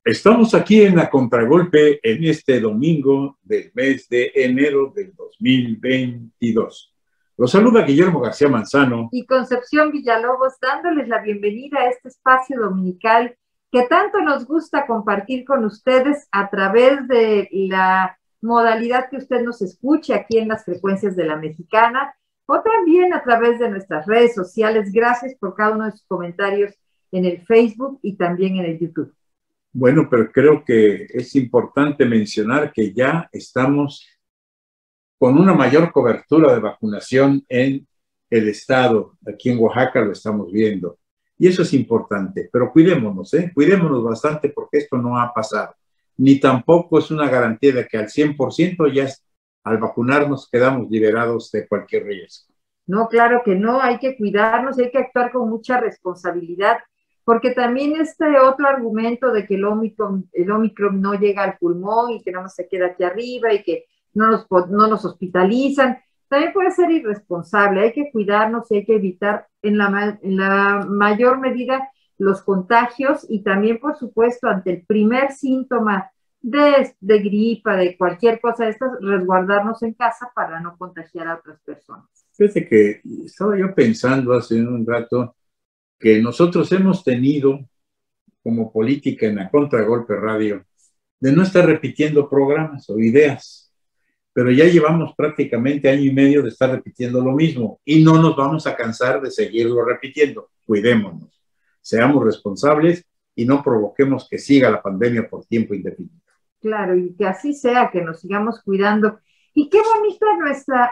Estamos aquí en la Contragolpe en este domingo del mes de enero del 2022. Los saluda Guillermo García Manzano y Concepción Villalobos, dándoles la bienvenida a este espacio dominical que tanto nos gusta compartir con ustedes a través de la modalidad que usted nos escuche aquí en las frecuencias de la Mexicana o también a través de nuestras redes sociales. Gracias por cada uno de sus comentarios en el Facebook y también en el YouTube. Bueno, pero creo que es importante mencionar que ya estamos con una mayor cobertura de vacunación en el estado. Aquí en Oaxaca lo estamos viendo. Y eso es importante, pero cuidémonos, cuidémonos bastante porque esto no ha pasado. Ni tampoco es una garantía de que al 100% ya al vacunarnos quedamos liberados de cualquier riesgo. No, claro que no, hay que cuidarnos, hay que actuar con mucha responsabilidad, porque también este otro argumento de que el Omicron no llega al pulmón y que nada más se queda aquí arriba y que no nos hospitalizan, también puede ser irresponsable. Hay que cuidarnos y hay que evitar en la mayor medida los contagios y también, por supuesto, ante el primer síntoma de gripa, de cualquier cosa de estas, resguardarnos en casa para no contagiar a otras personas. Fíjate que estaba yo pensando hace un rato que nosotros hemos tenido como política en la Contragolpe Radio de no estar repitiendo programas o ideas, pero ya llevamos prácticamente año y medio de estar repitiendo lo mismo y no nos vamos a cansar de seguirlo repitiendo. Cuidémonos, seamos responsables y no provoquemos que siga la pandemia por tiempo indefinido. Claro, y que así sea, que nos sigamos cuidando. Y qué bonita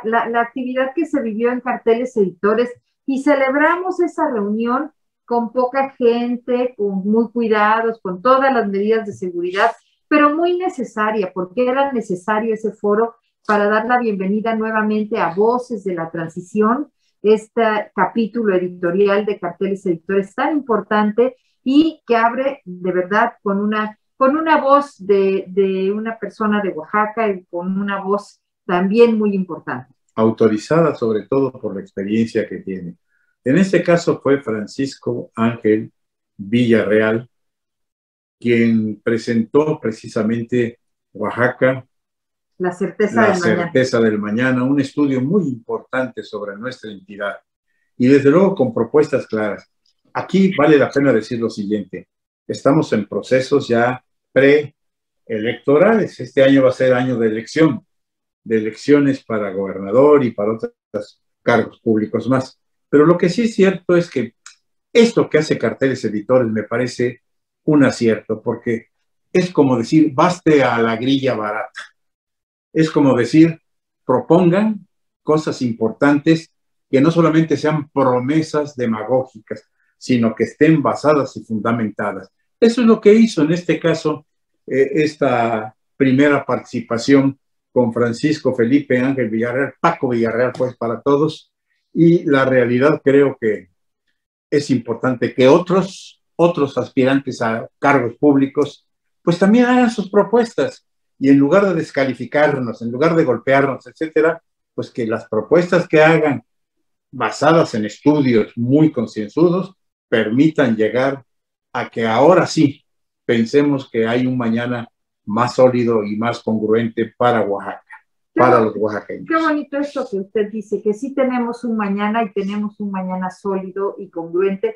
la actividad que se vivió en Carteles Editores, y celebramos esa reunión con poca gente, con muy cuidados, con todas las medidas de seguridad, pero muy necesaria, porque era necesario ese foro para dar la bienvenida nuevamente a Voces de la Transición, este capítulo editorial de Carteles Editores tan importante y que abre de verdad con una voz de una persona de Oaxaca y con una voz también muy importante. Autorizada sobre todo por la experiencia que tiene. En este caso fue Francisco Ángel Villarreal, quien presentó precisamente Oaxaca, La certeza del mañana, un estudio muy importante sobre nuestra entidad y desde luego con propuestas claras. Aquí vale la pena decir lo siguiente: estamos en procesos ya preelectorales. Este año va a ser año de elecciones para gobernador y para otros cargos públicos más. Pero lo que sí es cierto es que esto que hace Carteles Editores me parece un acierto, porque es como decir, baste a la grilla barata. Es como decir, propongan cosas importantes que no solamente sean promesas demagógicas, sino que estén basadas y fundamentadas. Eso es lo que hizo en este caso esta primera participación con Francisco Felipe Ángel Villarreal, Paco Villarreal, pues para todos, y la realidad creo que es importante que otros aspirantes a cargos públicos pues también hagan sus propuestas y en lugar de descalificarnos, en lugar de golpearnos, etcétera, pues que las propuestas que hagan basadas en estudios muy concienzudos permitan llegar a que ahora sí pensemos que hay un mañana más sólido y más congruente para Oaxaca, para los oaxaqueños. Qué bonito esto que usted dice, que sí tenemos un mañana y tenemos un mañana sólido y congruente.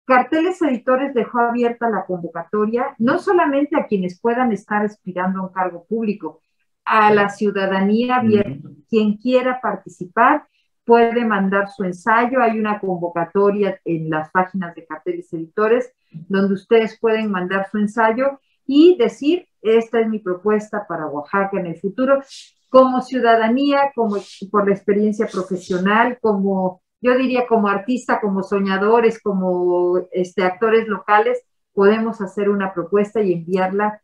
Carteles Editores dejó abierta la convocatoria, no solamente a quienes puedan estar aspirando a un cargo público, a la ciudadanía abierta. Quien quiera participar puede mandar su ensayo. Hay una convocatoria en las páginas de Carteles Editores donde ustedes pueden mandar su ensayo y decir, esta es mi propuesta para Oaxaca en el futuro, como ciudadanía, como por la experiencia profesional, como yo diría como artista, como soñadores, como actores locales, podemos hacer una propuesta y enviarla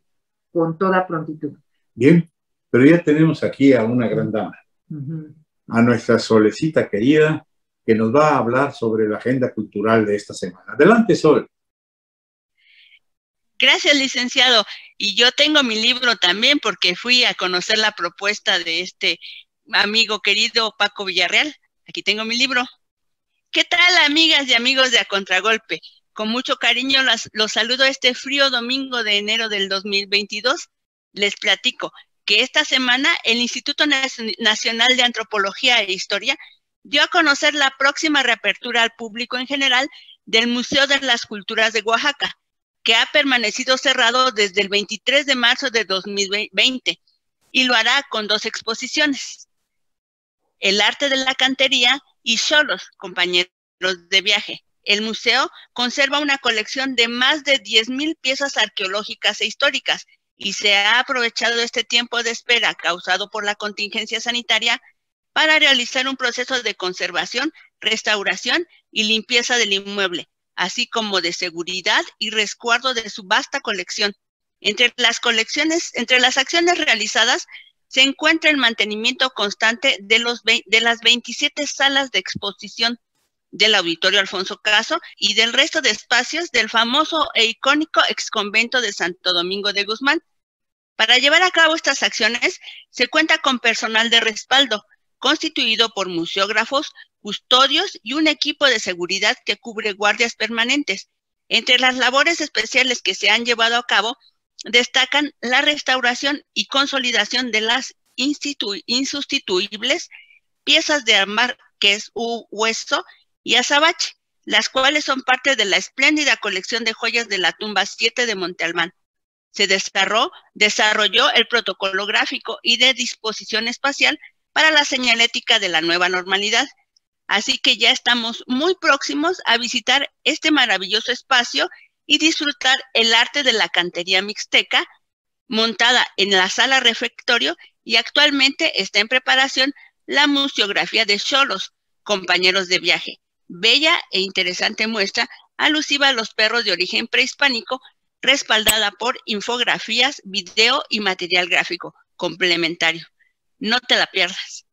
con toda prontitud. Bien, pero ya tenemos aquí a una gran dama, a nuestra Solecita querida, que nos va a hablar sobre la agenda cultural de esta semana. Adelante, Sol. Gracias, licenciado. Y yo tengo mi libro también porque fui a conocer la propuesta de este amigo querido Paco Villarreal. Aquí tengo mi libro. ¿Qué tal, amigas y amigos de A Contragolpe? Con mucho cariño los saludo este frío domingo de enero del 2022. Les platico que esta semana el Instituto Nacional de Antropología e Historia dio a conocer la próxima reapertura al público en general del Museo de las Culturas de Oaxaca, que ha permanecido cerrado desde el 23 de marzo de 2020 y lo hará con 2 exposiciones: El arte de la cantería y Xolos, compañeros de viaje. El museo conserva una colección de más de 10,000 piezas arqueológicas e históricas y se ha aprovechado este tiempo de espera causado por la contingencia sanitaria para realizar un proceso de conservación, restauración y limpieza del inmueble, así como de seguridad y resguardo de su vasta colección. Entre las acciones realizadas se encuentra el mantenimiento constante de las 27 salas de exposición del Auditorio Alfonso Caso y del resto de espacios del famoso e icónico exconvento de Santo Domingo de Guzmán. Para llevar a cabo estas acciones se cuenta con personal de respaldo, constituido por museógrafos, custodios y un equipo de seguridad que cubre guardias permanentes. Entre las labores especiales que se han llevado a cabo destacan la restauración y consolidación de las insustituibles piezas de Márquez Hueso y Azabache, las cuales son parte de la espléndida colección de joyas de la tumba 7 de Monte Albán. Se desarrolló el protocolo gráfico y de disposición espacial para la señalética de la nueva normalidad, así que ya estamos muy próximos a visitar este maravilloso espacio y disfrutar el arte de la cantería mixteca, montada en la sala refectorio, y actualmente está en preparación la museografía de Xolos, compañeros de viaje, bella e interesante muestra alusiva a los perros de origen prehispánico, respaldada por infografías, video y material gráfico complementario. No te la pierdas.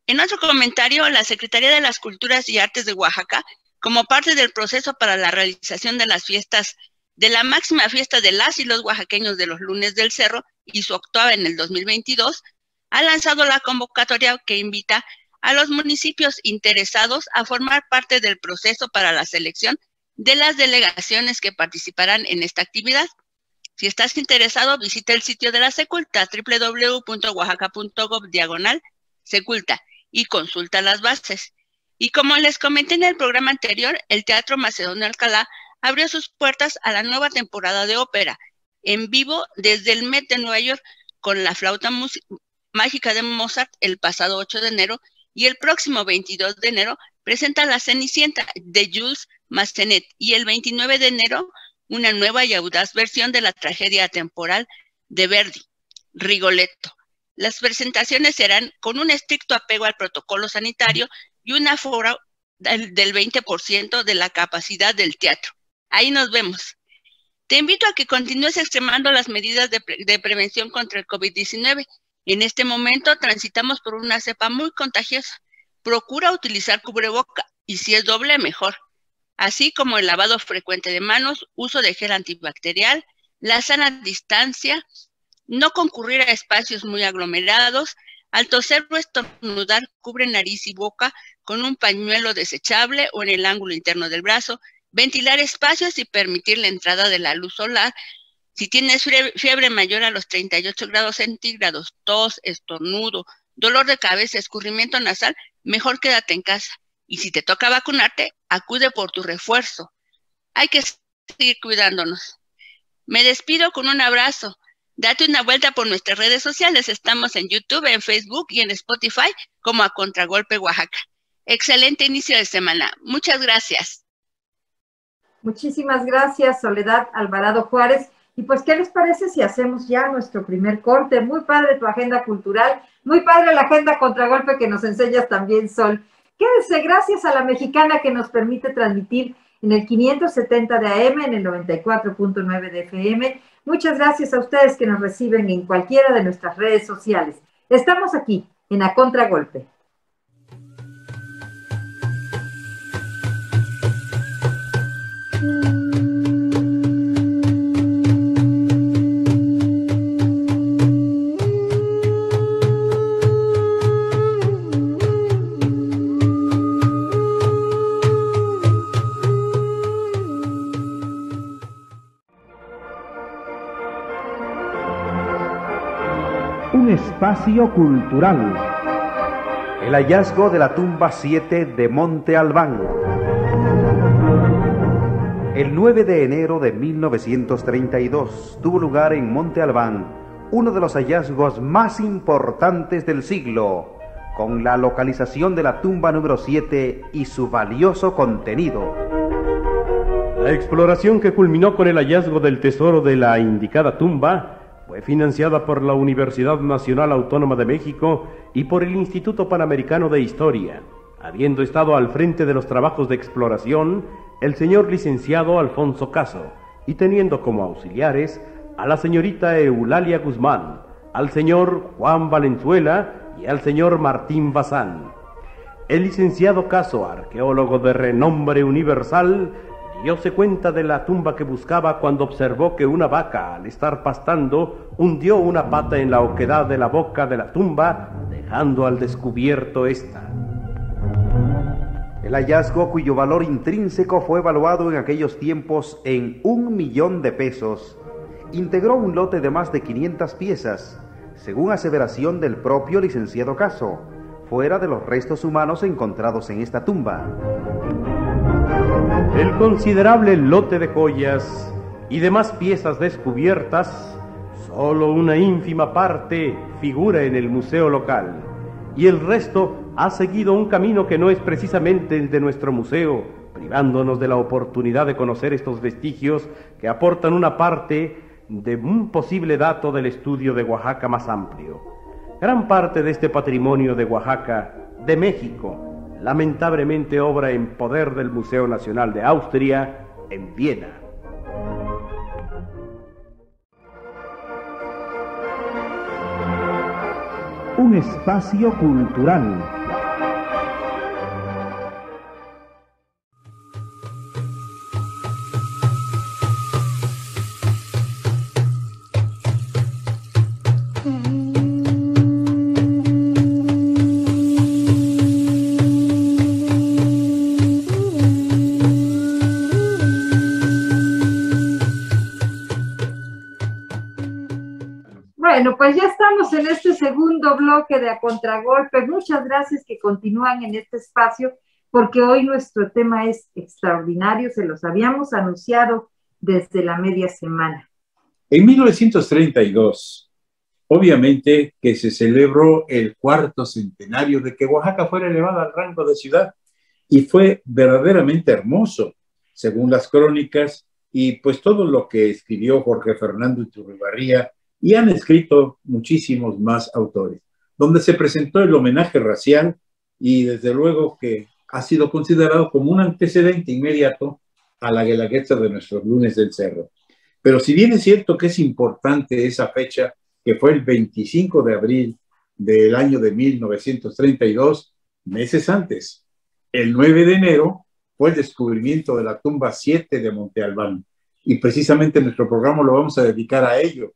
En otro comentario, la Secretaría de las Culturas y Artes de Oaxaca, como parte del proceso para la realización de las fiestas, de la máxima fiesta de las y los oaxaqueños de los Lunes del Cerro y su octava en el 2022, ha lanzado la convocatoria que invita a los municipios interesados a formar parte del proceso para la selección de las delegaciones que participarán en esta actividad. Si estás interesado, visita el sitio de la Seculta, www.oaxaca.gov/Seculta, y consulta las bases. Y como les comenté en el programa anterior, el Teatro Macedonio Alcalá abrió sus puertas a la nueva temporada de ópera, en vivo desde el Met de Nueva York, con la flauta mágica de Mozart el pasado 8 de enero, y el próximo 22 de enero presenta La Cenicienta de Jules Massenet, y el 29 de enero una nueva y audaz versión de la tragedia atemporal de Verdi, Rigoletto. Las presentaciones serán con un estricto apego al protocolo sanitario y un aforo del 20% de la capacidad del teatro. Ahí nos vemos. Te invito a que continúes extremando las medidas de prevención contra el COVID-19. En este momento transitamos por una cepa muy contagiosa. Procura utilizar cubreboca y si es doble, mejor. Así como el lavado frecuente de manos, uso de gel antibacterial, la sana distancia, no concurrir a espacios muy aglomerados. Al toser o estornudar, cubre nariz y boca con un pañuelo desechable o en el ángulo interno del brazo. Ventilar espacios y permitir la entrada de la luz solar. Si tienes fiebre mayor a los 38 grados centígrados, tos, estornudo, dolor de cabeza, escurrimiento nasal, mejor quédate en casa. Y si te toca vacunarte, acude por tu refuerzo. Hay que seguir cuidándonos. Me despido con un abrazo. Date una vuelta por nuestras redes sociales. Estamos en YouTube, en Facebook y en Spotify como A Contragolpe Oaxaca. Excelente inicio de semana. Muchas gracias. Muchísimas gracias, Soledad Alvarado Juárez. Y pues, ¿qué les parece si hacemos ya nuestro primer corte? Muy padre tu agenda cultural, muy padre la agenda Contragolpe que nos enseñas también, Sol. Quédese, gracias a la Mexicana que nos permite transmitir en el 570 de AM, en el 94.9 de FM. Muchas gracias a ustedes que nos reciben en cualquiera de nuestras redes sociales. Estamos aquí, en A Contragolpe. espacio cultural. El hallazgo de la tumba 7 de Monte Albán. El 9 de enero de 1932 tuvo lugar en Monte Albán uno de los hallazgos más importantes del siglo, con la localización de la tumba número 7 y su valioso contenido. La exploración que culminó con el hallazgo del tesoro de la indicada tumba fue financiada por la Universidad Nacional Autónoma de México y por el Instituto Panamericano de Historia, habiendo estado al frente de los trabajos de exploración el señor licenciado Alfonso Caso, y teniendo como auxiliares a la señorita Eulalia Guzmán, al señor Juan Valenzuela y al señor Martín Bazán. El licenciado Caso, arqueólogo de renombre universal, dióse cuenta de la tumba que buscaba cuando observó que una vaca, al estar pastando, hundió una pata en la oquedad de la boca de la tumba, dejando al descubierto esta. El hallazgo, cuyo valor intrínseco fue evaluado en aquellos tiempos en 1 millón de pesos, integró un lote de más de 500 piezas, según aseveración del propio licenciado Caso, fuera de los restos humanos encontrados en esta tumba. El considerable lote de joyas y demás piezas descubiertas, solo una ínfima parte figura en el museo local, y el resto ha seguido un camino que no es precisamente el de nuestro museo, privándonos de la oportunidad de conocer estos vestigios que aportan una parte de un posible dato del estudio de Oaxaca más amplio. Gran parte de este patrimonio de Oaxaca, de México, lamentablemente obra en poder del Museo Nacional de Austria, en Viena. Un espacio cultural. Bueno, pues ya estamos en este segundo bloque de A Contragolpe. Muchas gracias que continúan en este espacio, porque hoy nuestro tema es extraordinario, se los habíamos anunciado desde la media semana. En 1932, obviamente que se celebró el 4º centenario de que Oaxaca fuera elevada al rango de ciudad, y fue verdaderamente hermoso, según las crónicas, y pues todo lo que escribió Jorge Fernando Iturribarría, y han escrito muchísimos más autores, donde se presentó el homenaje racial y desde luego que ha sido considerado como un antecedente inmediato a la Guelaguetza de nuestros lunes del cerro. Pero si bien es cierto que es importante esa fecha, que fue el 25 de abril del año de 1932, meses antes, el 9 de enero, fue el descubrimiento de la tumba 7 de Monte Albán. Y precisamente nuestro programa lo vamos a dedicar a ello.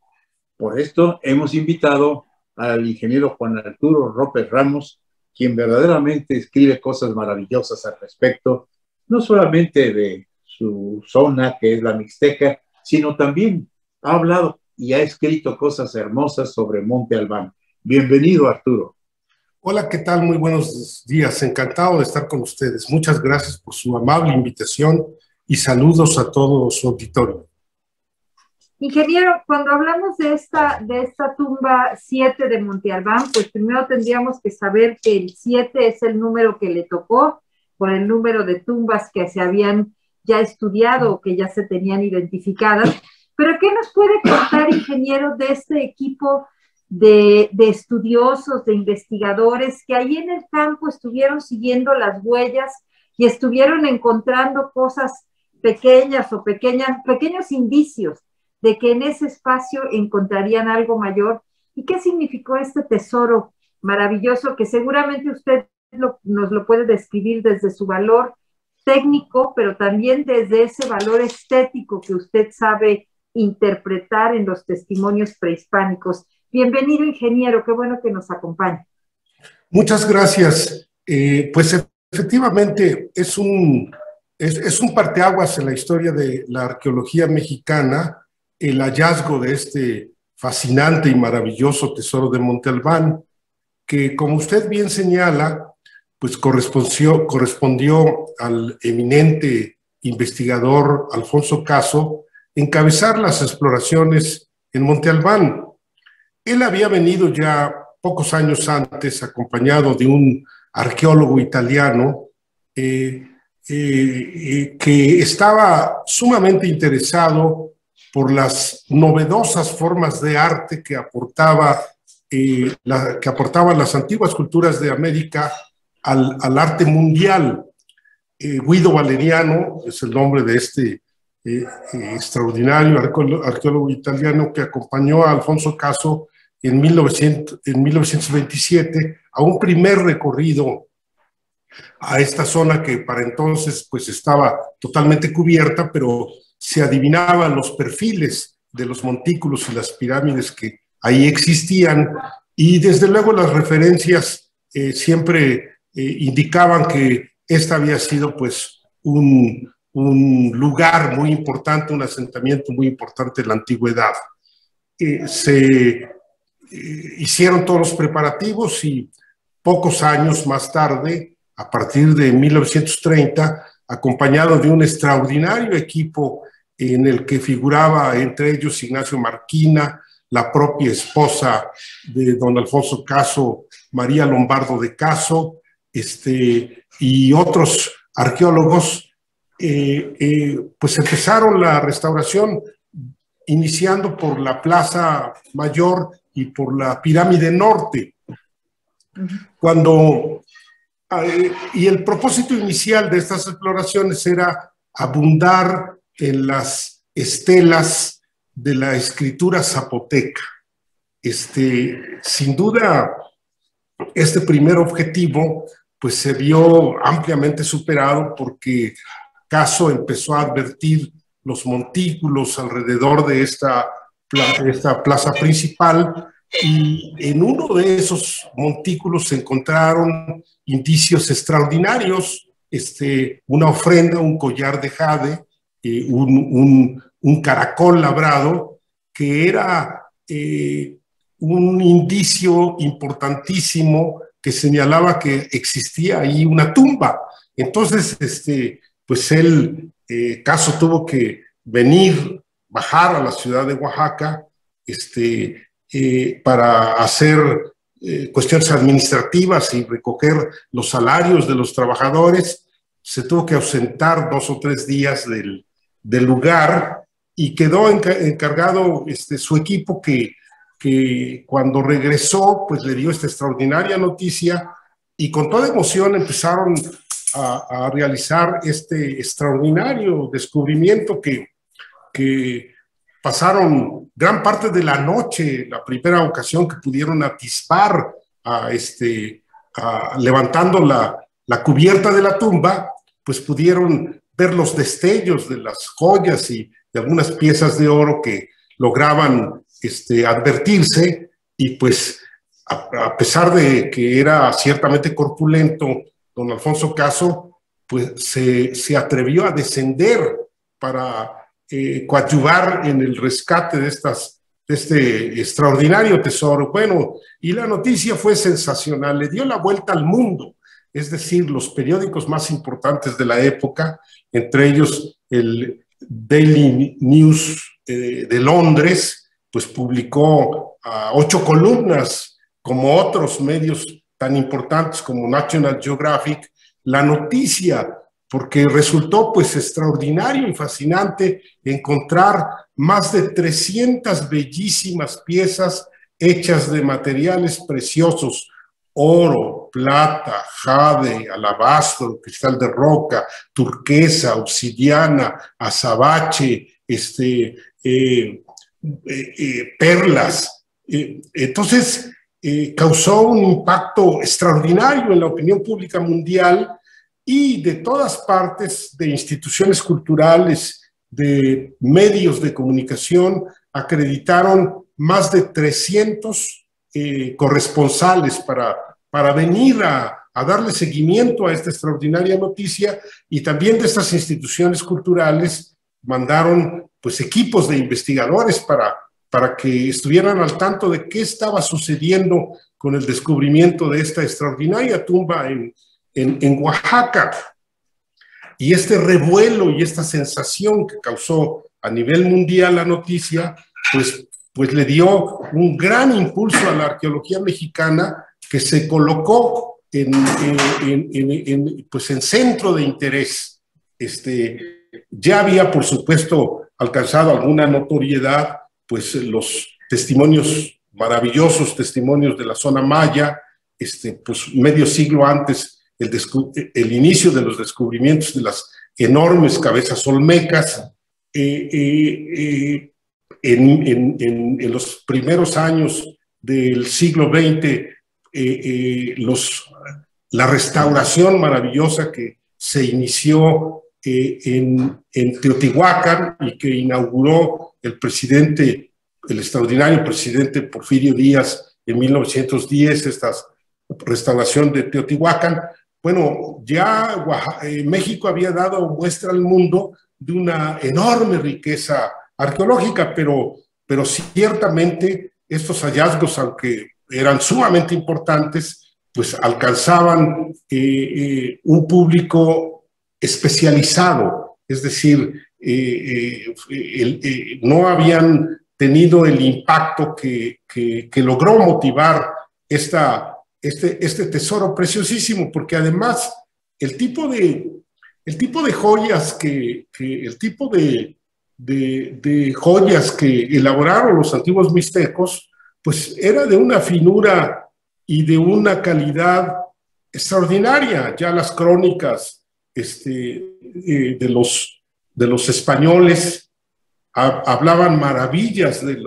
Por esto hemos invitado al ingeniero Juan Arturo López Ramos, quien verdaderamente escribe cosas maravillosas al respecto, no solamente de su zona, que es la Mixteca, sino también ha hablado y ha escrito cosas hermosas sobre Monte Albán. Bienvenido, Arturo. Hola, ¿qué tal? Muy buenos días. Encantado de estar con ustedes. Muchas gracias por su amable invitación y saludos a todo su auditorio. Ingeniero, cuando hablamos de esta tumba 7 de Monte Albán, pues primero tendríamos que saber que el 7 es el número que le tocó por el número de tumbas que se habían ya estudiado o que ya se tenían identificadas. Pero ¿qué nos puede contar, ingeniero, de este equipo de estudiosos, de investigadores que ahí en el campo estuvieron siguiendo las huellas y estuvieron encontrando cosas pequeñas o pequeños indicios de que en ese espacio encontrarían algo mayor? ¿Y qué significó este tesoro maravilloso que seguramente usted nos lo puede describir desde su valor técnico, pero también desde ese valor estético que usted sabe interpretar en los testimonios prehispánicos? Bienvenido, ingeniero, qué bueno que nos acompañe. Muchas gracias. Pues efectivamente es un parteaguas en la historia de la arqueología mexicana, el hallazgo de este fascinante y maravilloso tesoro de Monte Albán, que, como usted bien señala, pues correspondió al eminente investigador Alfonso Caso encabezar las exploraciones en Monte Albán. Él había venido ya pocos años antes acompañado de un arqueólogo italiano que estaba sumamente interesado por las novedosas formas de arte que aportaban las antiguas culturas de América al arte mundial. Guido Valeriano es el nombre de este extraordinario arqueólogo italiano que acompañó a Alfonso Caso en 1927 a un primer recorrido a esta zona que para entonces pues estaba totalmente cubierta, pero se adivinaban los perfiles de los montículos y las pirámides que ahí existían, y desde luego las referencias siempre indicaban que esta había sido pues un lugar muy importante, un asentamiento muy importante en la antigüedad. Se hicieron todos los preparativos y pocos años más tarde, a partir de 1930, acompañado de un extraordinario equipo en el que figuraba entre ellos Ignacio Marquina, la propia esposa de don Alfonso Caso, María Lombardo de Caso, y otros arqueólogos, pues empezaron la restauración iniciando por la Plaza Mayor y por la Pirámide Norte. Y el propósito inicial de estas exploraciones era abundar en las estelas de la escritura zapoteca. Sin duda, este primer objetivo pues se vio ampliamente superado porque Caso empezó a advertir los montículos alrededor de esta plaza principal, y en uno de esos montículos se encontraron indicios extraordinarios, una ofrenda, un collar de jade, un caracol labrado, que era un indicio importantísimo que señalaba que existía ahí una tumba. Entonces, pues Caso tuvo que bajar a la ciudad de Oaxaca, para hacer cuestiones administrativas y recoger los salarios de los trabajadores. Se tuvo que ausentar 2 o 3 días del lugar, y quedó encargado su equipo que cuando regresó pues le dio esta extraordinaria noticia, y con toda emoción empezaron a realizar este extraordinario descubrimiento que pasaron gran parte de la noche, la primera ocasión que pudieron atisbar levantando la cubierta de la tumba, pues pudieron ver los destellos de las joyas y de algunas piezas de oro que lograban advertirse, y pues a pesar de que era ciertamente corpulento, don Alfonso Caso pues se atrevió a descender para coadyuvar en el rescate de este extraordinario tesoro. Bueno, y la noticia fue sensacional, le dio la vuelta al mundo, es decir, los periódicos más importantes de la época, entre ellos el Daily News de Londres, pues publicó 8 columnas, como otros medios tan importantes como National Geographic, la noticia, porque resultó pues extraordinario y fascinante encontrar más de 300 bellísimas piezas hechas de materiales preciosos: oro, plata, jade, alabastro, cristal de roca, turquesa, obsidiana, azabache, perlas. Entonces, causó un impacto extraordinario en la opinión pública mundial, y de todas partes, de instituciones culturales, de medios de comunicación, acreditaron más de 300 corresponsales para venir a darle seguimiento a esta extraordinaria noticia, y también de estas instituciones culturales mandaron pues equipos de investigadores para que estuvieran al tanto de qué estaba sucediendo con el descubrimiento de esta extraordinaria tumba en Oaxaca. Y este revuelo y esta sensación que causó a nivel mundial la noticia, pues le dio un gran impulso a la arqueología mexicana, que se colocó en centro de interés. Ya había, por supuesto, alcanzado alguna notoriedad, pues los testimonios, maravillosos testimonios de la zona maya, pues medio siglo antes, el inicio de los descubrimientos de las enormes cabezas olmecas. En los primeros años del siglo XX, la restauración maravillosa que se inició en Teotihuacán y que inauguró el extraordinario presidente Porfirio Díaz en 1910, esta restauración de Teotihuacán. Bueno, ya México había dado muestra al mundo de una enorme riqueza arqueológica, pero ciertamente estos hallazgos, aunque eran sumamente importantes, pues alcanzaban un público especializado, es decir, no habían tenido el impacto que logró motivar este tesoro preciosísimo, porque además el tipo de joyas de joyas que elaboraron los antiguos mixtecos, pues era de una finura y de una calidad extraordinaria. Ya las crónicas de los españoles hablaban maravillas de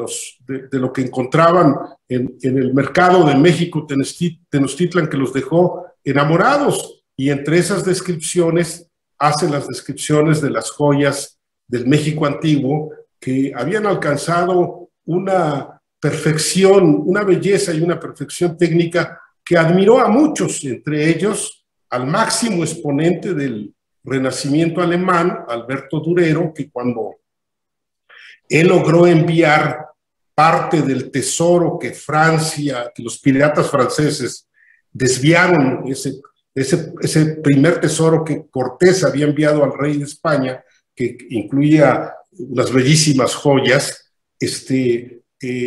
lo que encontraban en el mercado de México, Tenochtitlan, que los dejó enamorados, y entre esas descripciones hacen las descripciones de las joyas del México antiguo, que habían alcanzado una perfección, una belleza y una perfección técnica que admiró a muchos, entre ellos al máximo exponente del Renacimiento alemán, Alberto Durero, que cuando él logró enviar parte del tesoro que los piratas franceses desviaron, ese primer tesoro que Cortés había enviado al rey de España, que incluía unas bellísimas joyas,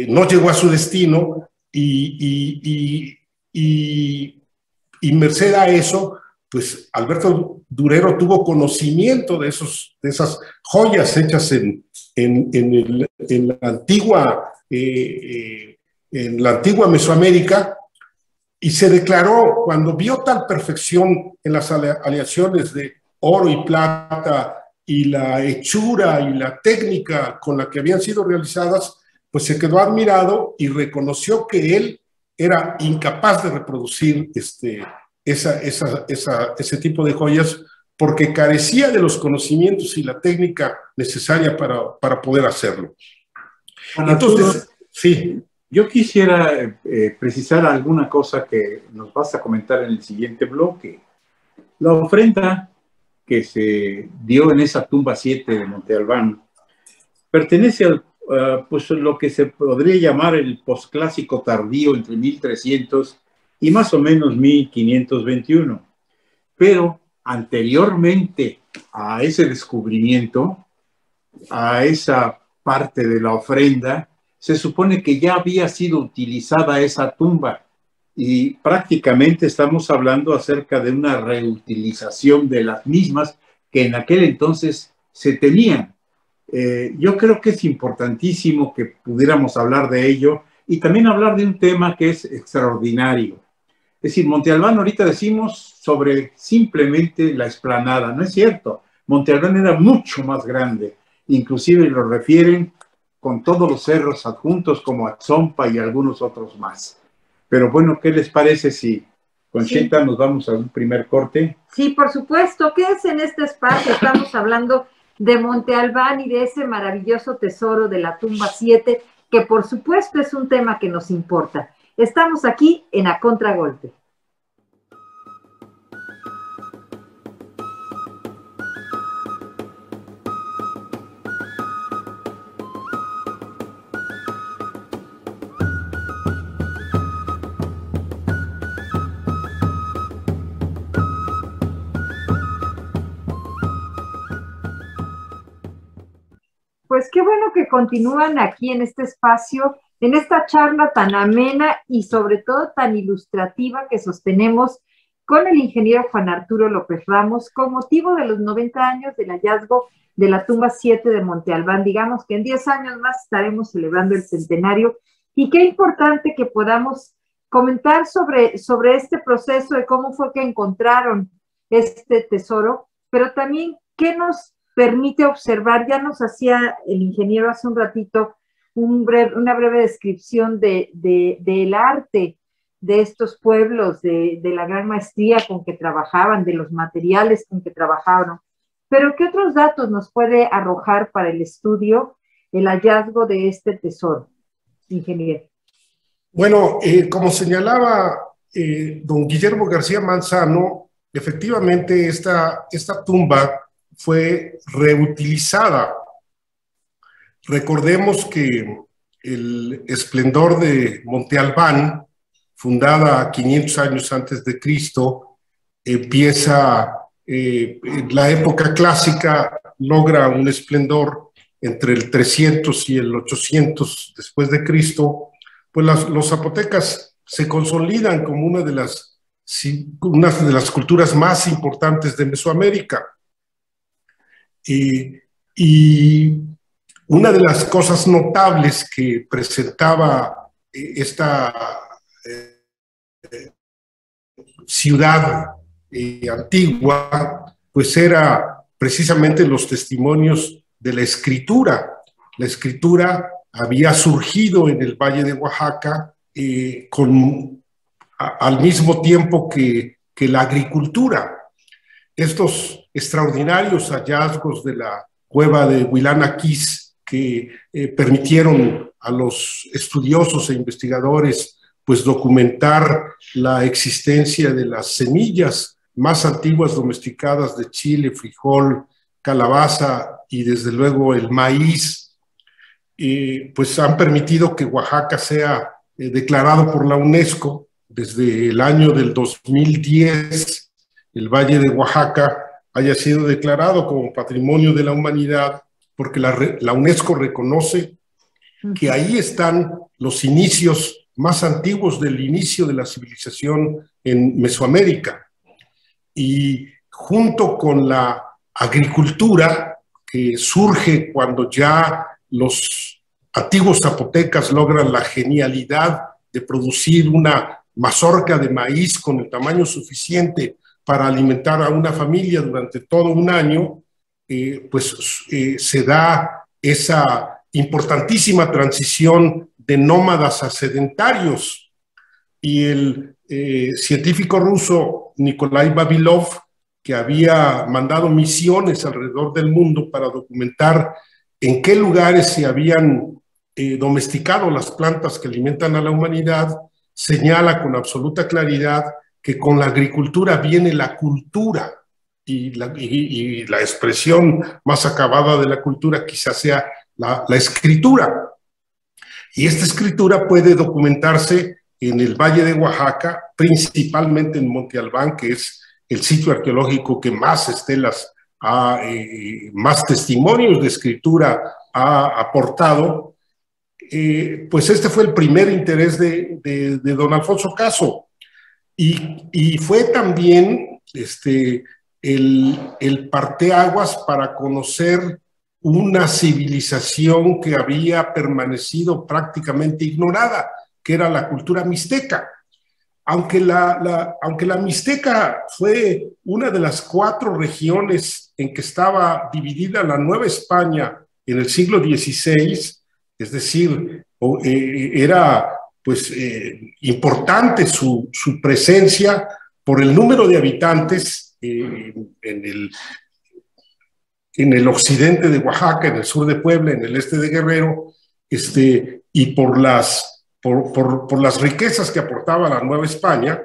no llegó a su destino y merced a eso, pues Alberto Durero tuvo conocimiento de esas joyas hechas en la antigua Mesoamérica, y se declaró, cuando vio tal perfección en las aleaciones de oro y plata y la hechura y la técnica con la que habían sido realizadas, pues se quedó admirado y reconoció que él era incapaz de reproducir ese tipo de joyas, porque carecía de los conocimientos y la técnica necesaria para poder hacerlo. Bueno, entonces, Arturo, sí. Yo quisiera precisar alguna cosa que nos vas a comentar en el siguiente bloque. La ofrenda que se dio en esa tumba 7 de Monte Albán pertenece al pues lo que se podría llamar el posclásico tardío entre 1300 y más o menos 1521. Pero anteriormente a ese descubrimiento, a esa parte de la ofrenda, se supone que ya había sido utilizada esa tumba, y prácticamente estamos hablando acerca de una reutilización de las mismas que en aquel entonces se tenían. Yo creo que es importantísimo que pudiéramos hablar de ello y también hablar de un tema que es extraordinario. Es decir, Monte Albán, ahorita decimos sobre simplemente la explanada, no es cierto. Monte Albán era mucho más grande, inclusive lo refieren con todos los cerros adjuntos como Atzompa y algunos otros más. Pero bueno, ¿qué les parece si, Conchita, sí, nos vamos a un primer corte? Sí, por supuesto. ¿Qué es en este espacio? Estamos hablando de Monte Albán y de ese maravilloso tesoro de la tumba 7, que por supuesto es un tema que nos importa. Estamos aquí en A Contragolpe. pues qué bueno que continúan aquí en este espacio, en esta charla tan amena y sobre todo tan ilustrativa que sostenemos con el ingeniero Juan Arturo López Ramos con motivo de los 90 años del hallazgo de la tumba 7 de Monte Albán. Digamos que en 10 años más estaremos celebrando el centenario y qué importante que podamos comentar sobre este proceso de cómo fue que encontraron este tesoro, pero también qué nos permite observar. Ya nos hacía el ingeniero hace un ratito una breve descripción del arte de estos pueblos, de la gran maestría con que trabajaban, de los materiales con que trabajaban. Pero ¿qué otros datos nos puede arrojar para el estudio el hallazgo de este tesoro, ingeniero? Bueno, como señalaba don Guillermo García Manzano, efectivamente esta tumba fue reutilizada. Recordemos que el esplendor de Monte Albán, fundada 500 años antes de Cristo, empieza en la época clásica, logra un esplendor entre el 300 y el 800 después de Cristo. Pues los zapotecas se consolidan como una de las culturas más importantes de Mesoamérica. Y una de las cosas notables que presentaba esta ciudad antigua, pues era precisamente los testimonios de la escritura. La escritura había surgido en el Valle de Oaxaca al mismo tiempo que la agricultura. Estos extraordinarios hallazgos de la cueva de Huilanaquis que permitieron a los estudiosos e investigadores pues documentar la existencia de las semillas más antiguas domesticadas de chile, frijol, calabaza y desde luego el maíz, pues han permitido que Oaxaca sea declarado por la UNESCO. Desde el año del 2010, el Valle de Oaxaca haya sido declarado como Patrimonio de la Humanidad, porque la UNESCO reconoce que ahí están los inicios más antiguos del inicio de la civilización en Mesoamérica. Y junto con la agricultura que surge cuando ya los antiguos zapotecas logran la genialidad de producir una mazorca de maíz con el tamaño suficiente para alimentar a una familia durante todo un año, se da esa importantísima transición de nómadas a sedentarios. Y el científico ruso Nikolai Vavilov, que había mandado misiones alrededor del mundo para documentar en qué lugares se habían domesticado las plantas que alimentan a la humanidad, señala con absoluta claridad que con la agricultura viene la cultura, y la expresión más acabada de la cultura quizás sea la escritura. Y esta escritura puede documentarse en el Valle de Oaxaca, principalmente en Monte Albán, que es el sitio arqueológico que más estelas, más testimonios de escritura ha aportado. Pues este fue el primer interés de don Alfonso Caso. Y fue también el parteaguas para conocer una civilización que había permanecido prácticamente ignorada, que era la cultura mixteca. Aunque la mixteca fue una de las 4 regiones en que estaba dividida la Nueva España en el siglo XVI, es decir, era pues importante su presencia por el número de habitantes en el occidente de Oaxaca, en el sur de Puebla, en el este de Guerrero, y por las riquezas que aportaba la Nueva España,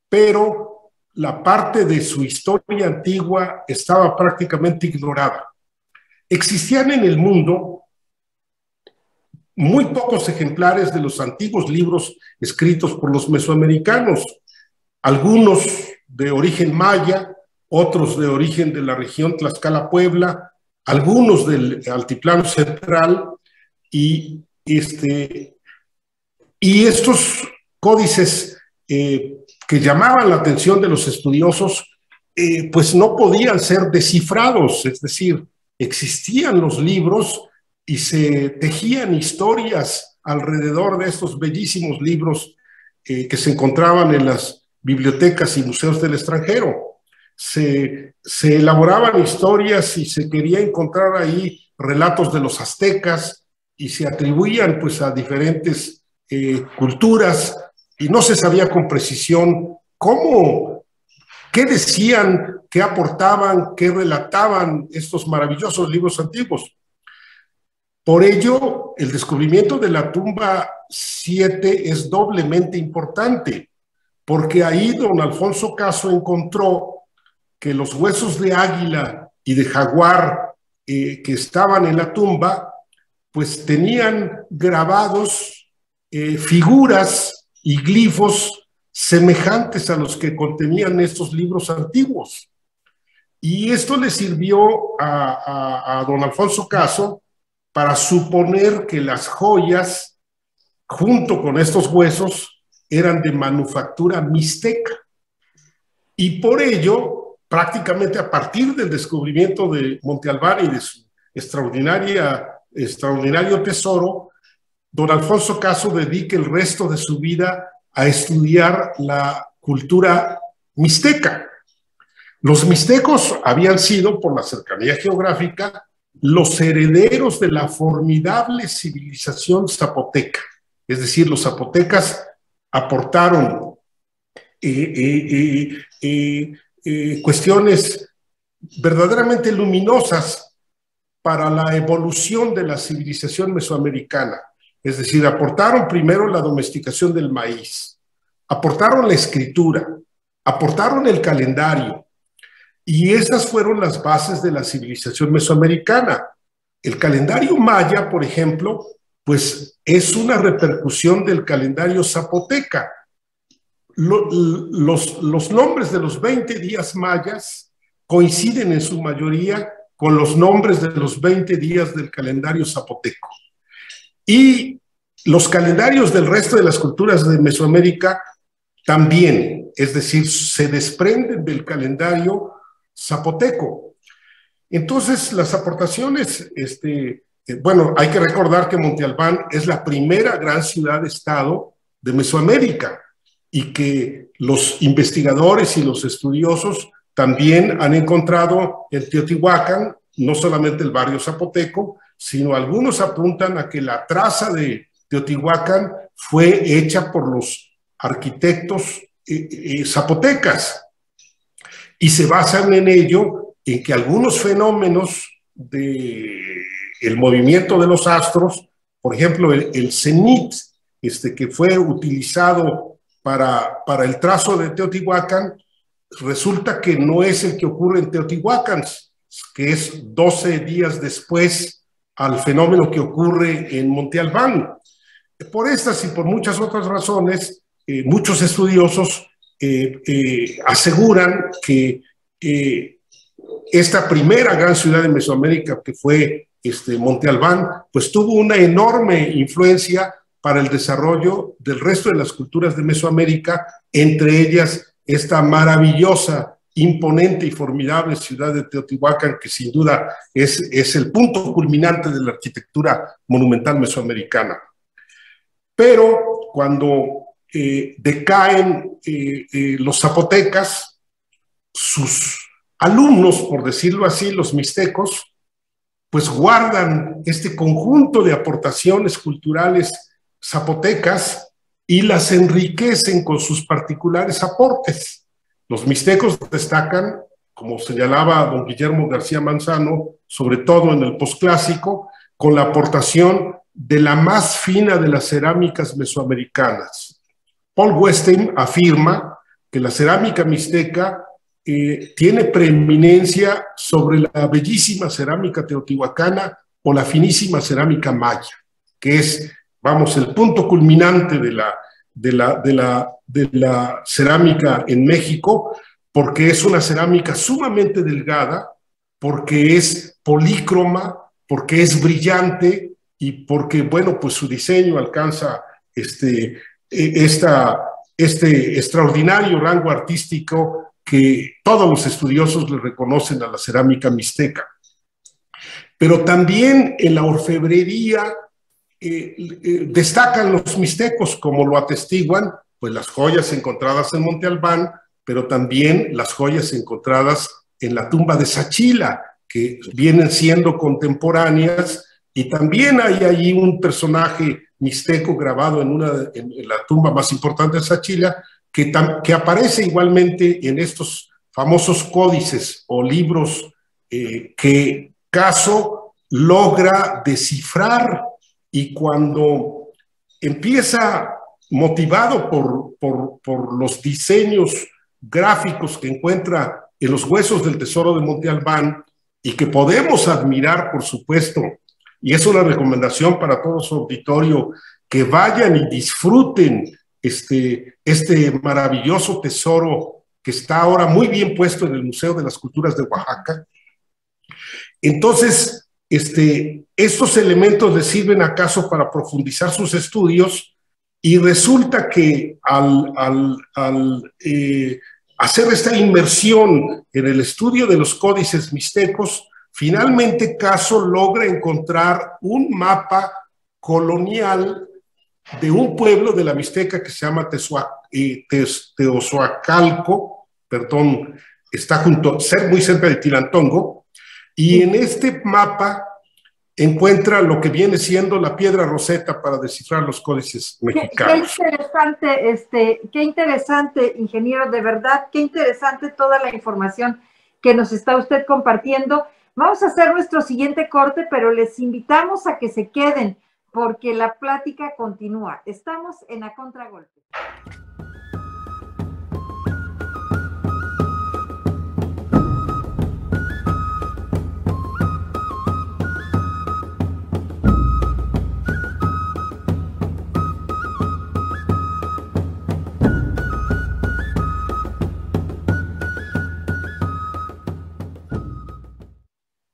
pero la parte de su historia antigua estaba prácticamente ignorada. Existían en el mundo muy pocos ejemplares de los antiguos libros escritos por los mesoamericanos, algunos de origen maya, otros de origen de la región Tlaxcala-Puebla, algunos del altiplano central, y estos códices que llamaban la atención de los estudiosos, pues no podían ser descifrados, es decir, existían los libros y se tejían historias alrededor de estos bellísimos libros que se encontraban en las bibliotecas y museos del extranjero. Se elaboraban historias y se quería encontrar ahí relatos de los aztecas y se atribuían pues a diferentes culturas, y no se sabía con precisión qué decían, qué aportaban, qué relataban estos maravillosos libros antiguos. Por ello, el descubrimiento de la tumba 7 es doblemente importante, porque ahí don Alfonso Caso encontró que los huesos de águila y de jaguar que estaban en la tumba, pues tenían grabados figuras y glifos semejantes a los que contenían estos libros antiguos. Y esto le sirvió a don Alfonso Caso para suponer que las joyas, junto con estos huesos, eran de manufactura mixteca. Y por ello, prácticamente a partir del descubrimiento de Monte Albán y de su extraordinario tesoro, don Alfonso Caso dedica el resto de su vida a estudiar la cultura mixteca. Los mixtecos habían sido, por la cercanía geográfica, los herederos de la formidable civilización zapoteca. Es decir, los zapotecas aportaron cuestiones verdaderamente luminosas para la evolución de la civilización mesoamericana. Es decir, aportaron primero la domesticación del maíz, aportaron la escritura, aportaron el calendario, y esas fueron las bases de la civilización mesoamericana. El calendario maya, por ejemplo, pues es una repercusión del calendario zapoteca. Los nombres de los 20 días mayas coinciden en su mayoría con los nombres de los 20 días del calendario zapoteco. Y los calendarios del resto de las culturas de Mesoamérica también, es decir, se desprenden del calendario zapoteco. Entonces, las aportaciones, bueno, hay que recordar que Monte Albán es la primera gran ciudad-estado de Mesoamérica y que los investigadores y los estudiosos también han encontrado en Teotihuacán no solamente el barrio zapoteco, sino algunos apuntan a que la traza de Teotihuacán fue hecha por los arquitectos zapotecas, y se basan en ello, en que algunos fenómenos del movimiento de los astros, por ejemplo, el cenit, que fue utilizado para el trazo de Teotihuacán, resulta que no es el que ocurre en Teotihuacán, que es 12 días después al fenómeno que ocurre en Monte Albán. Por estas y por muchas otras razones, muchos estudiosos aseguran que esta primera gran ciudad de Mesoamérica, que fue Monte Albán, pues tuvo una enorme influencia para el desarrollo del resto de las culturas de Mesoamérica, entre ellas esta maravillosa, imponente y formidable ciudad de Teotihuacán, que sin duda es el punto culminante de la arquitectura monumental mesoamericana. Pero cuando decaen los zapotecas, sus alumnos, por decirlo así, los mixtecos, pues guardan este conjunto de aportaciones culturales zapotecas y las enriquecen con sus particulares aportes. Los mixtecos destacan, como señalaba don Guillermo García Manzano, sobre todo en el posclásico, con la aportación de la más fina de las cerámicas mesoamericanas. Paul Westheim afirma que la cerámica mixteca tiene preeminencia sobre la bellísima cerámica teotihuacana o la finísima cerámica maya, que es, vamos, el punto culminante de la cerámica en México, porque es una cerámica sumamente delgada, porque es polícroma, porque es brillante y porque, bueno, pues su diseño alcanza este extraordinario rango artístico que todos los estudiosos le reconocen a la cerámica mixteca. Pero también en la orfebrería destacan los mixtecos, como lo atestiguan pues las joyas encontradas en Monte Albán, pero también las joyas encontradas en la tumba de Sachila, que vienen siendo contemporáneas, y también hay allí un personaje mixteco grabado en la tumba más importante de Sachila, que aparece igualmente en estos famosos códices o libros que Caso logra descifrar, y cuando empieza, motivado por los diseños gráficos que encuentra en los huesos del tesoro de Monte Albán, y que podemos admirar, por supuesto, y es una recomendación para todo su auditorio, que vayan y disfruten este maravilloso tesoro que está ahora muy bien puesto en el Museo de las Culturas de Oaxaca. Entonces, estos elementos les sirven acaso para profundizar sus estudios, y resulta que al hacer esta inmersión en el estudio de los códices mixtecos, finalmente Caso logra encontrar un mapa colonial de un pueblo de la Mixteca que se llama Teozoacalco, perdón, está muy cerca de Tilantongo, y en este mapa encuentra lo que viene siendo la piedra Roseta para descifrar los códices mexicanos. Qué interesante, ingeniero, de verdad, qué interesante toda la información que nos está usted compartiendo. Vamos a hacer nuestro siguiente corte, pero les invitamos a que se queden, porque la plática continúa. Estamos en A Contragolpe.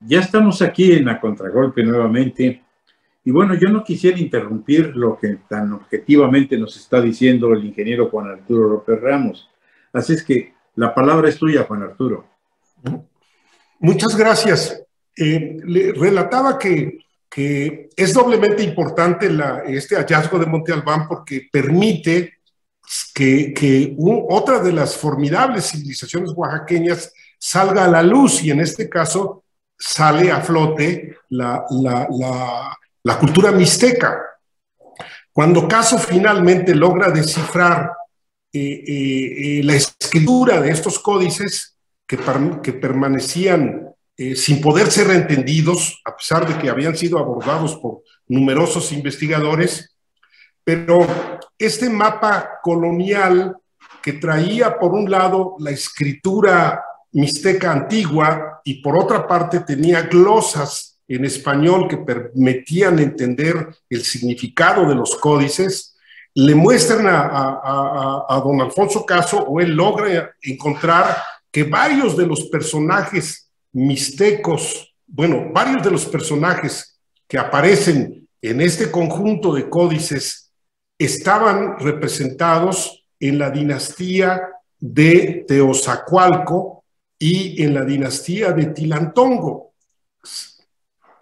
Ya estamos aquí en A Contragolpe nuevamente. Y bueno, yo no quisiera interrumpir lo que tan objetivamente nos está diciendo el ingeniero Juan Arturo López Ramos. Así es que la palabra es tuya, Juan Arturo. Muchas gracias. Le relataba que es doblemente importante este hallazgo de Monte Albán, porque permite que otra de las formidables civilizaciones oaxaqueñas salga a la luz, y en este caso sale a flote la cultura mixteca. Cuando Caso finalmente logra descifrar la escritura de estos códices que permanecían sin poder ser entendidos, a pesar de que habían sido abordados por numerosos investigadores, pero este mapa colonial que traía por un lado la escritura mixteca antigua y por otra parte tenía glosas en español que permitían entender el significado de los códices, le muestran a don Alfonso Caso, o él logra encontrar que varios de los personajes mixtecos, bueno, varios de los personajes que aparecen en este conjunto de códices estaban representados en la dinastía de Teozacualco y en la dinastía de Tilantongo.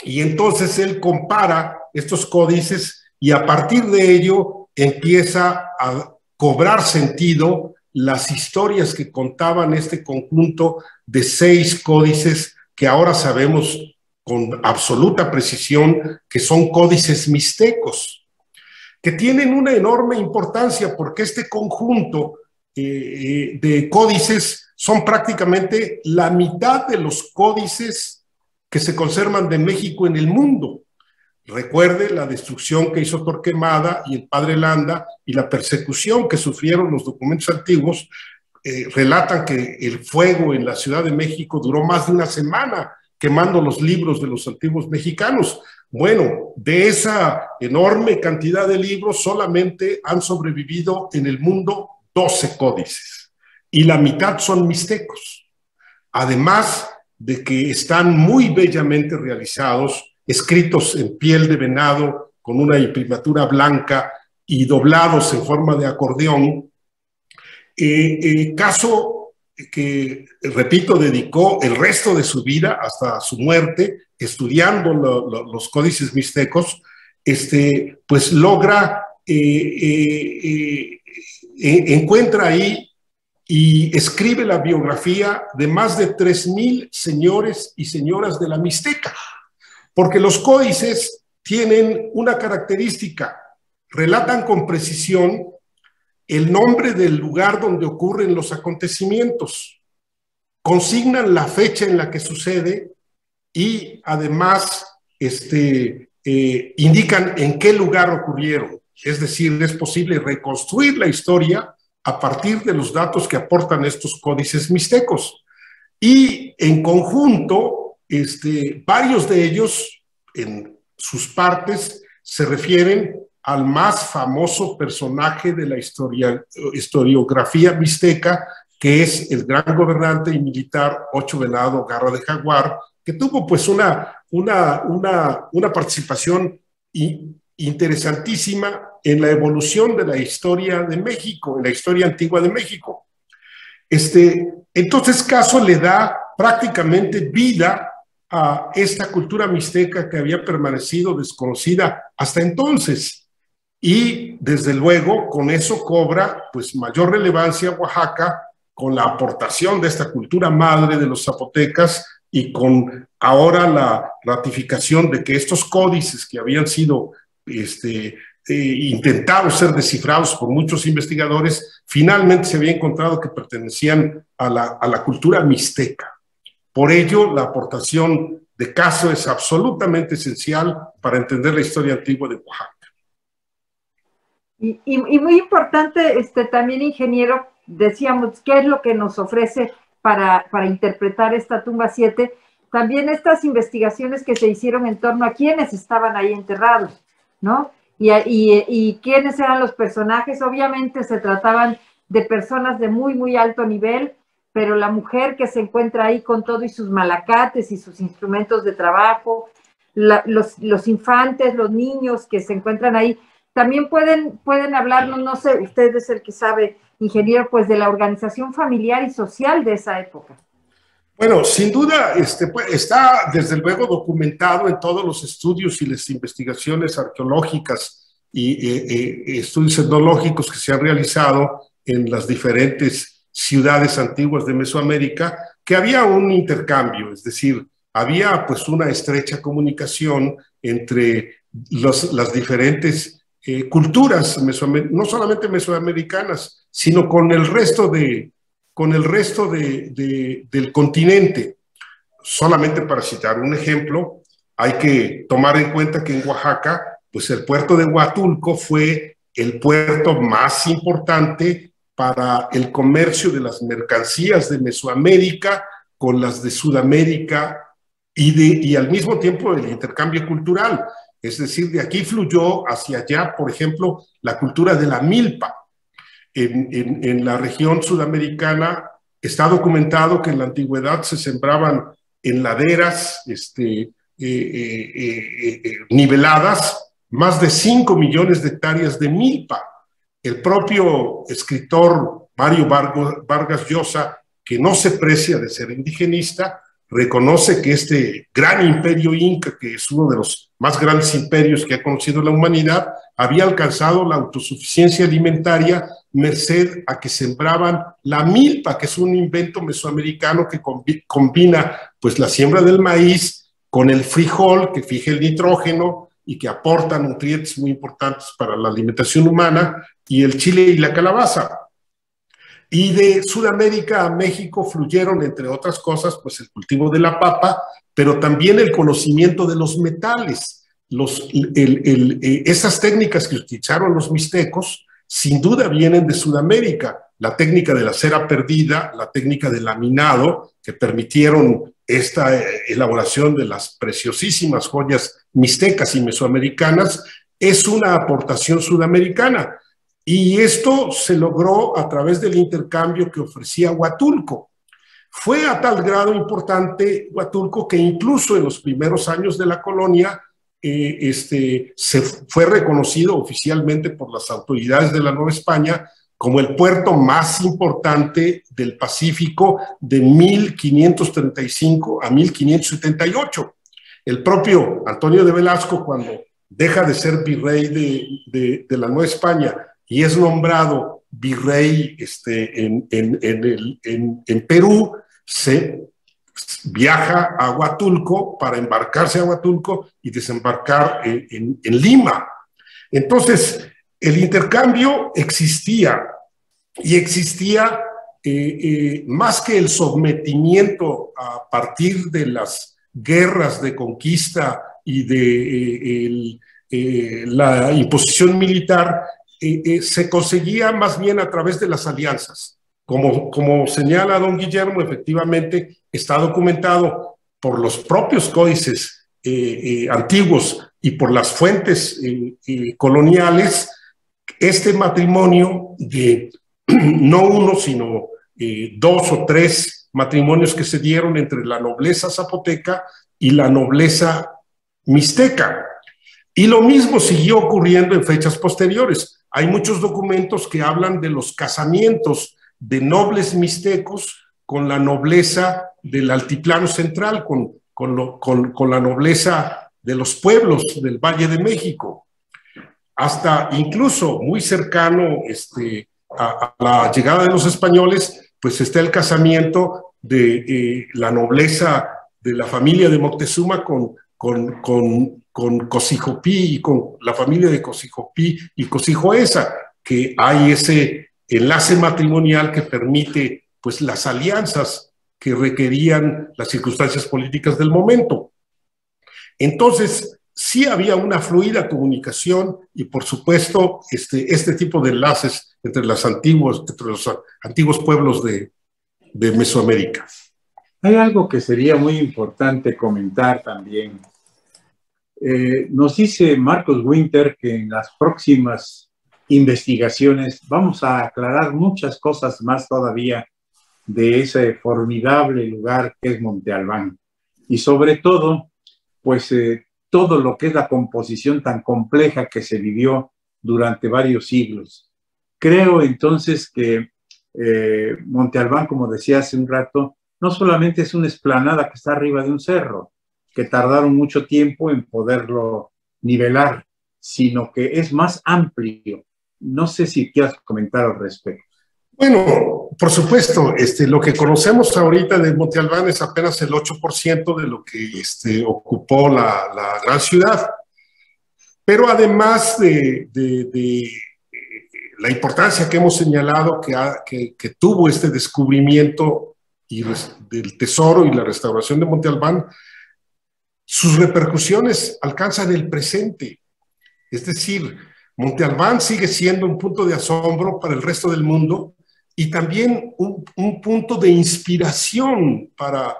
Y entonces él compara estos códices, y a partir de ello empieza a cobrar sentido las historias que contaban este conjunto de 6 códices que ahora sabemos con absoluta precisión que son códices mixtecos, que tienen una enorme importancia porque este conjunto de códices son prácticamente la mitad de los códices que se conservan de México en el mundo. Recuerde la destrucción que hizo Torquemada y el padre Landa y la persecución que sufrieron los documentos antiguos. Relatan que el fuego en la Ciudad de México duró más de una semana quemando los libros de los antiguos mexicanos. Bueno, de esa enorme cantidad de libros solamente han sobrevivido en el mundo 12 códices y la mitad son mixtecos. Además, de que están muy bellamente realizados, escritos en piel de venado con una imprimatura blanca y doblados en forma de acordeón. Caso que, repito, dedicó el resto de su vida hasta su muerte estudiando los códices mixtecos, pues logra, encuentra ahí y escribe la biografía de más de 3,000 señores y señoras de la Mixteca, porque los códices tienen una característica: relatan con precisión el nombre del lugar donde ocurren los acontecimientos, consignan la fecha en la que sucede y además indican en qué lugar ocurrieron. Es decir, es posible reconstruir la historia a partir de los datos que aportan estos códices mixtecos. Y en conjunto, varios de ellos, en sus partes, se refieren al más famoso personaje de la historiografía mixteca, que es el gran gobernante y militar Ocho Venado Garra de Jaguar, que tuvo pues una participación interesantísima en la evolución de la historia de México, en la historia antigua de México. Entonces Caso le da prácticamente vida a esta cultura mixteca que había permanecido desconocida hasta entonces. Y desde luego con eso cobra pues mayor relevancia Oaxaca, con la aportación de esta cultura madre de los zapotecas y con ahora la ratificación de que estos códices que habían sido intentados ser descifrados por muchos investigadores, finalmente se había encontrado que pertenecían a la cultura mixteca. Por ello, la aportación de Caso es absolutamente esencial para entender la historia antigua de Oaxaca. Y muy importante, también, ingeniero, decíamos, ¿qué es lo que nos ofrece para interpretar esta tumba 7? También estas investigaciones que se hicieron en torno a quiénes estaban ahí enterrados, ¿no? Y quiénes eran los personajes. Obviamente se trataban de personas de muy, muy alto nivel, pero la mujer que se encuentra ahí con todo y sus malacates y sus instrumentos de trabajo, los infantes, los niños que se encuentran ahí, también pueden hablarnos, no sé, usted es el que sabe, ingeniero, pues de la organización familiar y social de esa época. Bueno, sin duda está desde luego documentado en todos los estudios y las investigaciones arqueológicas y estudios etnológicos que se han realizado en las diferentes ciudades antiguas de Mesoamérica, que había un intercambio, es decir, había pues una estrecha comunicación entre las diferentes culturas, no solamente mesoamericanas, sino con el resto del continente. Solamente para citar un ejemplo, hay que tomar en cuenta que en Oaxaca, pues el puerto de Huatulco fue el puerto más importante para el comercio de las mercancías de Mesoamérica con las de Sudamérica y al mismo tiempo el intercambio cultural. Es decir, de aquí fluyó hacia allá, por ejemplo, la cultura de la milpa. En la región sudamericana está documentado que en la antigüedad se sembraban en laderas niveladas más de 5 millones de hectáreas de milpa. El propio escritor Mario Vargas Llosa, que no se precia de ser indigenista, reconoce que este gran imperio inca, que es uno de los más grandes imperios que ha conocido la humanidad, había alcanzado la autosuficiencia alimentaria merced a que sembraban la milpa, que es un invento mesoamericano que combina pues la siembra del maíz con el frijol, que fija el nitrógeno y que aporta nutrientes muy importantes para la alimentación humana, y el chile y la calabaza. Y de Sudamérica a México fluyeron, entre otras cosas, pues el cultivo de la papa, pero también el conocimiento de los metales. Esas técnicas que utilizaron los mixtecos, sin duda vienen de Sudamérica. La técnica de la cera perdida, la técnica del laminado, que permitieron esta elaboración de las preciosísimas joyas mixtecas y mesoamericanas, es una aportación sudamericana. Y esto se logró a través del intercambio que ofrecía Huatulco. Fue a tal grado importante Huatulco que incluso en los primeros años de la colonia se fue reconocido oficialmente por las autoridades de la Nueva España como el puerto más importante del Pacífico de 1535 a 1578. El propio Antonio de Velasco, cuando deja de ser virrey de la Nueva España y es nombrado virrey en Perú, se viaja a Huatulco para embarcarse a Huatulco y desembarcar en Lima. Entonces, el intercambio existía, y existía más que el sometimiento a partir de las guerras de conquista y de la imposición militar, se conseguía más bien a través de las alianzas. Como señala don Guillermo, efectivamente está documentado por los propios códices antiguos y por las fuentes coloniales, este matrimonio de no uno, sino 2 o 3 matrimonios que se dieron entre la nobleza zapoteca y la nobleza mixteca. Y lo mismo siguió ocurriendo en fechas posteriores. Hay muchos documentos que hablan de los casamientos de nobles mixtecos con la nobleza del altiplano central, con la nobleza de los pueblos del Valle de México. Hasta incluso muy cercano a la llegada de los españoles, pues está el casamiento de la nobleza de la familia de Moctezuma con Cosijopí y con la familia de Cosijopí y Cosijoesa, que hay ese enlace matrimonial que permite pues las alianzas que requerían las circunstancias políticas del momento. Entonces, sí había una fluida comunicación y, por supuesto, este tipo de enlaces entre los antiguos pueblos de Mesoamérica. Hay algo que sería muy importante comentar también. Nos dice Marcos Winter que en las próximas investigaciones vamos a aclarar muchas cosas más todavía de ese formidable lugar que es Monte Albán. Y sobre todo, pues todo lo que es la composición tan compleja que se vivió durante varios siglos. Creo entonces que Monte Albán, como decía hace un rato, no solamente es una explanada que está arriba de un cerro, que tardaron mucho tiempo en poderlo nivelar, sino que es más amplio. No sé si quieras comentar al respecto. Bueno, por supuesto, lo que conocemos ahorita de Monte Albán es apenas el 8% de lo que ocupó la gran ciudad. Pero además de la importancia que hemos señalado que tuvo este descubrimiento del tesoro y la restauración de Monte Albán, sus repercusiones alcanzan el presente. Es decir, Monte Albán sigue siendo un punto de asombro para el resto del mundo y también un punto de inspiración para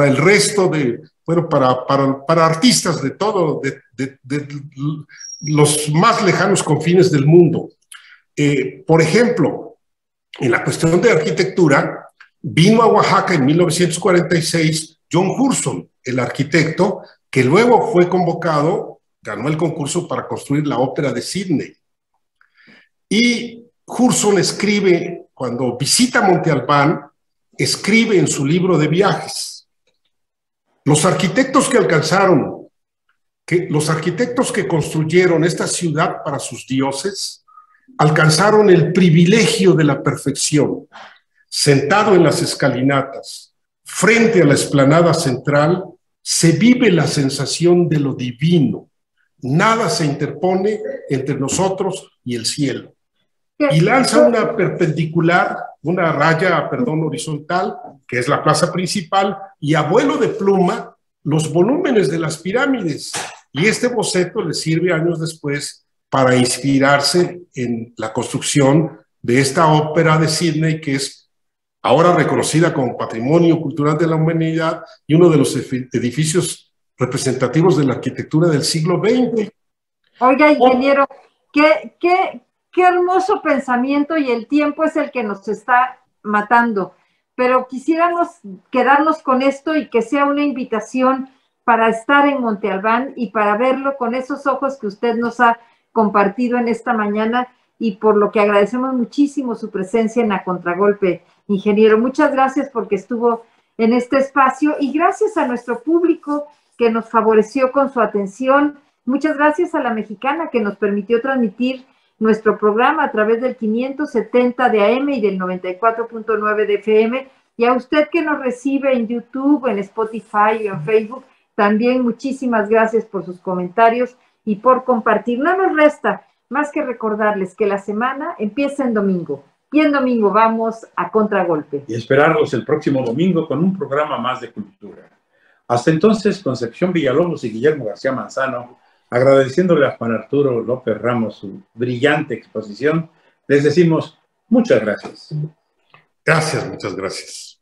el resto para artistas de todo, de los más lejanos confines del mundo. Por ejemplo, en la cuestión de arquitectura, vino a Oaxaca en 1946 John Hurson, el arquitecto, que luego fue convocado, ganó el concurso para construir la ópera de Sydney. Y Hurson escribe, cuando visita Monte Albán, escribe en su libro de viajes: los arquitectos que construyeron esta ciudad para sus dioses, alcanzaron el privilegio de la perfección. Sentado en las escalinatas, frente a la explanada central, se vive la sensación de lo divino. Nada se interpone entre nosotros y el cielo. Y lanza una raya horizontal, que es la plaza principal, y a vuelo de pluma, los volúmenes de las pirámides. Y este boceto le sirve años después para inspirarse en la construcción de esta ópera de Sydney, que es ahora reconocida como Patrimonio Cultural de la Humanidad y uno de los edificios representativos de la arquitectura del siglo XX. Oiga, ingeniero, qué hermoso pensamiento, y el tiempo es el que nos está matando. pero quisiéramos quedarnos con esto y que sea una invitación para estar en Monte Albán y para verlo con esos ojos que usted nos ha compartido en esta mañana, y por lo que agradecemos muchísimo su presencia en A Contragolpe, ingeniero. Muchas gracias porque estuvo en este espacio y gracias a nuestro público que nos favoreció con su atención. Muchas gracias a La Mexicana que nos permitió transmitir nuestro programa a través del 570 de AM y del 94.9 de FM, y a usted que nos recibe en YouTube, en Spotify y en Facebook, también muchísimas gracias por sus comentarios y por compartir. No nos resta más que recordarles que la semana empieza en domingo, y en domingo vamos a Contragolpe. Y esperarlos el próximo domingo con un programa más de cultura. Hasta entonces, Concepción Villalobos y Guillermo García Manzano, agradeciéndole a Juan Arturo López Ramos su brillante exposición, les decimos muchas gracias. Gracias, muchas gracias.